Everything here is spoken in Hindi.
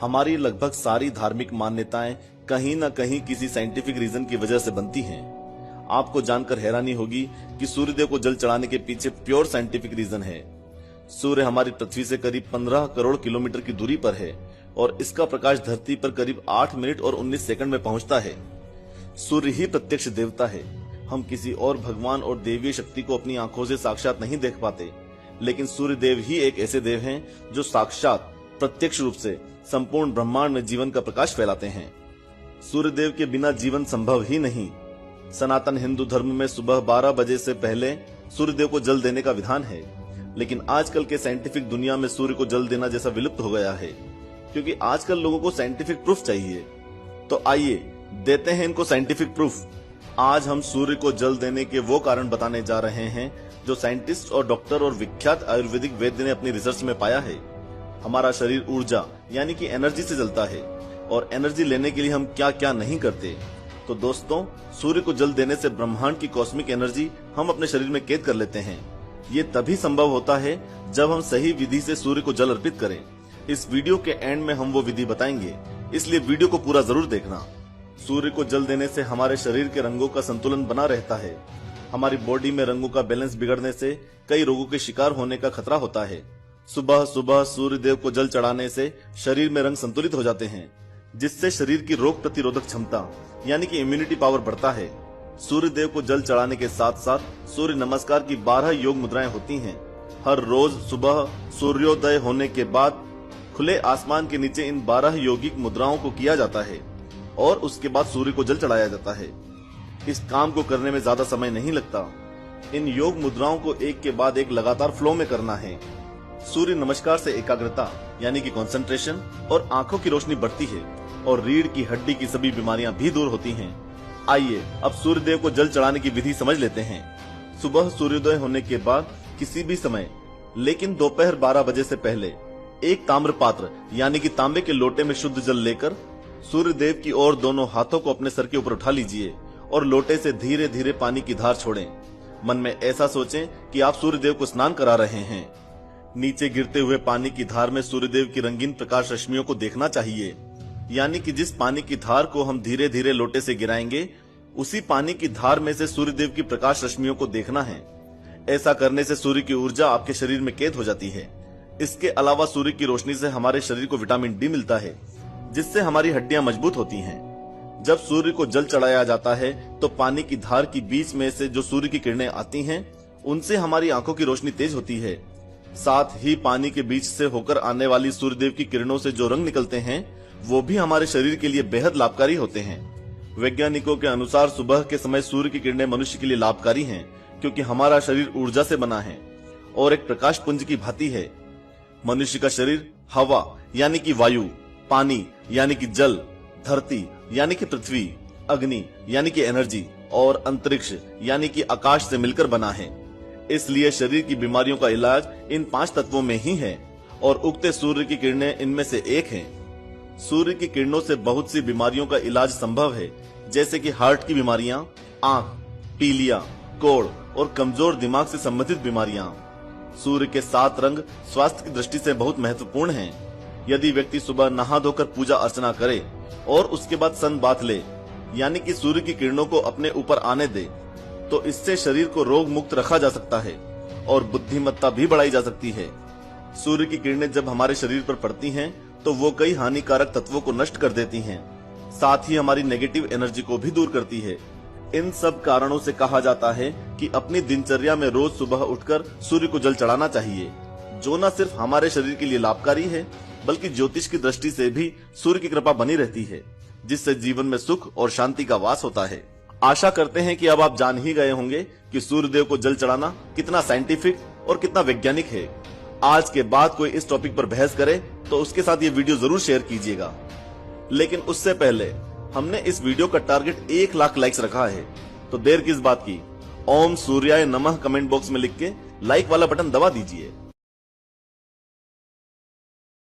हमारी लगभग सारी धार्मिक मान्यताएं कहीं न कहीं किसी साइंटिफिक रीजन की वजह से बनती हैं। आपको जानकर हैरानी होगी कि सूर्यदेव को जल चढ़ाने के पीछे प्योर साइंटिफिक रीजन है। सूर्य हमारी पृथ्वी से करीब 15 करोड़ किलोमीटर की दूरी पर है और इसका प्रकाश धरती पर करीब 8 मिनट और 19 सेकंड में पहुंचता है। सूर्य ही प्रत्यक्ष देवता है। हम किसी और भगवान और देवीय शक्ति को अपनी आंखों से साक्षात नहीं देख पाते, लेकिन सूर्य देव ही एक ऐसे देव हैं जो साक्षात प्रत्यक्ष रूप से संपूर्ण ब्रह्मांड में जीवन का प्रकाश फैलाते हैं। सूर्य देव के बिना जीवन संभव ही नहीं। सनातन हिंदू धर्म में सुबह 12 बजे से पहले सूर्य देव को जल देने का विधान है, लेकिन आजकल के साइंटिफिक दुनिया में सूर्य को जल देना जैसा विलुप्त हो गया है, क्योंकि आजकल लोगों को साइंटिफिक प्रूफ चाहिए। तो आइए देते हैं इनको साइंटिफिक प्रूफ। आज हम सूर्य को जल देने के वो कारण बताने जा रहे हैं जो साइंटिस्ट और डॉक्टर और विख्यात आयुर्वेदिक वैद्य ने अपनी रिसर्च में पाया है। हमारा शरीर ऊर्जा यानी कि एनर्जी से जलता है, और एनर्जी लेने के लिए हम क्या क्या नहीं करते। तो दोस्तों, सूर्य को जल देने से ब्रह्मांड की कॉस्मिक एनर्जी हम अपने शरीर में कैद कर लेते हैं। ये तभी संभव होता है जब हम सही विधि से सूर्य को जल अर्पित करें। इस वीडियो के एंड में हम वो विधि बताएंगे, इसलिए वीडियो को पूरा जरूर देखना। सूर्य को जल देने से हमारे शरीर के रंगों का संतुलन बना रहता है। हमारी बॉडी में रंगों का बैलेंस बिगड़ने से कई रोगों के शिकार होने का खतरा होता है। सुबह सुबह सूर्य देव को जल चढ़ाने से शरीर में रंग संतुलित हो जाते हैं, जिससे शरीर की रोग प्रतिरोधक क्षमता यानी कि इम्यूनिटी पावर बढ़ता है। सूर्य देव को जल चढ़ाने के साथ साथ सूर्य नमस्कार की 12 योग मुद्राएं होती हैं। हर रोज सुबह सूर्योदय होने के बाद खुले आसमान के नीचे इन 12 योगिक मुद्राओं को किया जाता है और उसके बाद सूर्य को जल चढ़ाया जाता है। इस काम को करने में ज्यादा समय नहीं लगता। इन योग मुद्राओं को एक के बाद एक लगातार फ्लो में करना है। सूर्य नमस्कार से एकाग्रता यानी कि कंसंट्रेशन और आंखों की रोशनी बढ़ती है और रीढ़ की हड्डी की सभी बीमारियां भी दूर होती हैं। आइए अब सूर्य देव को जल चढ़ाने की विधि समझ लेते हैं। सुबह सूर्योदय होने के बाद किसी भी समय, लेकिन दोपहर 12 बजे से पहले, एक ताम्र पात्र यानी कि तांबे के लोटे में शुद्ध जल लेकर सूर्य देव की ओर दोनों हाथों को अपने सर के ऊपर उठा लीजिए और लोटे से धीरे धीरे पानी की धार छोड़ें। मन में ऐसा सोचें कि आप सूर्य देव को स्नान करा रहे हैं। नीचे गिरते हुए पानी की धार में सूर्य देव की रंगीन प्रकाश रश्मियों को देखना चाहिए, यानी कि जिस पानी की धार को हम धीरे धीरे लोटे से गिराएंगे, उसी पानी की धार में से सूर्य देव की प्रकाश रश्मियों को देखना है। ऐसा करने से सूर्य की ऊर्जा आपके शरीर में कैद हो जाती है। इसके अलावा सूर्य की रोशनी से हमारे शरीर को विटामिन डी मिलता है, जिससे हमारी हड्डियां मजबूत होती हैं। जब सूर्य को जल चढ़ाया जाता है तो पानी की धार की बीच में से जो सूर्य की किरणें आती हैं, उनसे हमारी आंखों की रोशनी तेज होती है। साथ ही पानी के बीच से होकर आने वाली सूर्यदेव की किरणों से जो रंग निकलते हैं, वो भी हमारे शरीर के लिए बेहद लाभकारी होते हैं। वैज्ञानिकों के अनुसार सुबह के समय सूर्य की किरणें मनुष्य के लिए लाभकारी हैं, क्योंकि हमारा शरीर ऊर्जा से बना है और एक प्रकाश पुंज की भांति है। मनुष्य का शरीर हवा यानी कि वायु, पानी यानी कि जल, धरती यानी कि पृथ्वी, अग्नि यानी कि एनर्जी और अंतरिक्ष यानी कि आकाश से मिलकर बना है। इसलिए शरीर की बीमारियों का इलाज इन 5 तत्वों में ही है और उगते सूर्य की किरणें इनमें से एक हैं। सूर्य की किरणों से बहुत सी बीमारियों का इलाज संभव है, जैसे कि हार्ट की बीमारियां, आंख, पीलिया, कोढ़ और कमजोर दिमाग से संबंधित बीमारियां। सूर्य के 7 रंग स्वास्थ्य की दृष्टि से बहुत महत्वपूर्ण हैं। यदि व्यक्ति सुबह नहा धोकर पूजा अर्चना करे और उसके बाद सन बाथ ले, यानी कि सूर्य की किरणों को अपने ऊपर आने दे, तो इससे शरीर को रोग मुक्त रखा जा सकता है और बुद्धिमत्ता भी बढ़ाई जा सकती है। सूर्य की किरणें जब हमारे शरीर पर पड़ती हैं, तो वो कई हानिकारक तत्वों को नष्ट कर देती हैं, साथ ही हमारी नेगेटिव एनर्जी को भी दूर करती है। इन सब कारणों से कहा जाता है कि अपनी दिनचर्या में रोज सुबह उठकर सूर्य को जल चढ़ाना चाहिए, जो न सिर्फ हमारे शरीर के लिए लाभकारी है, बल्कि ज्योतिष की दृष्टि से भी सूर्य की कृपा बनी रहती है, जिससे जीवन में सुख और शांति का वास होता है। आशा करते हैं कि अब आप जान ही गए होंगे कि सूर्य देव को जल चढ़ाना कितना साइंटिफिक और कितना वैज्ञानिक है। आज के बाद कोई इस टॉपिक पर बहस करे तो उसके साथ ये वीडियो जरूर शेयर कीजिएगा। लेकिन उससे पहले हमने इस वीडियो का टारगेट 1 लाख लाइक्स रखा है, तो देर किस बात की, ओम सूर्याय नमः कमेंट बॉक्स में लिख के लाइक वाला बटन दबा दीजिए।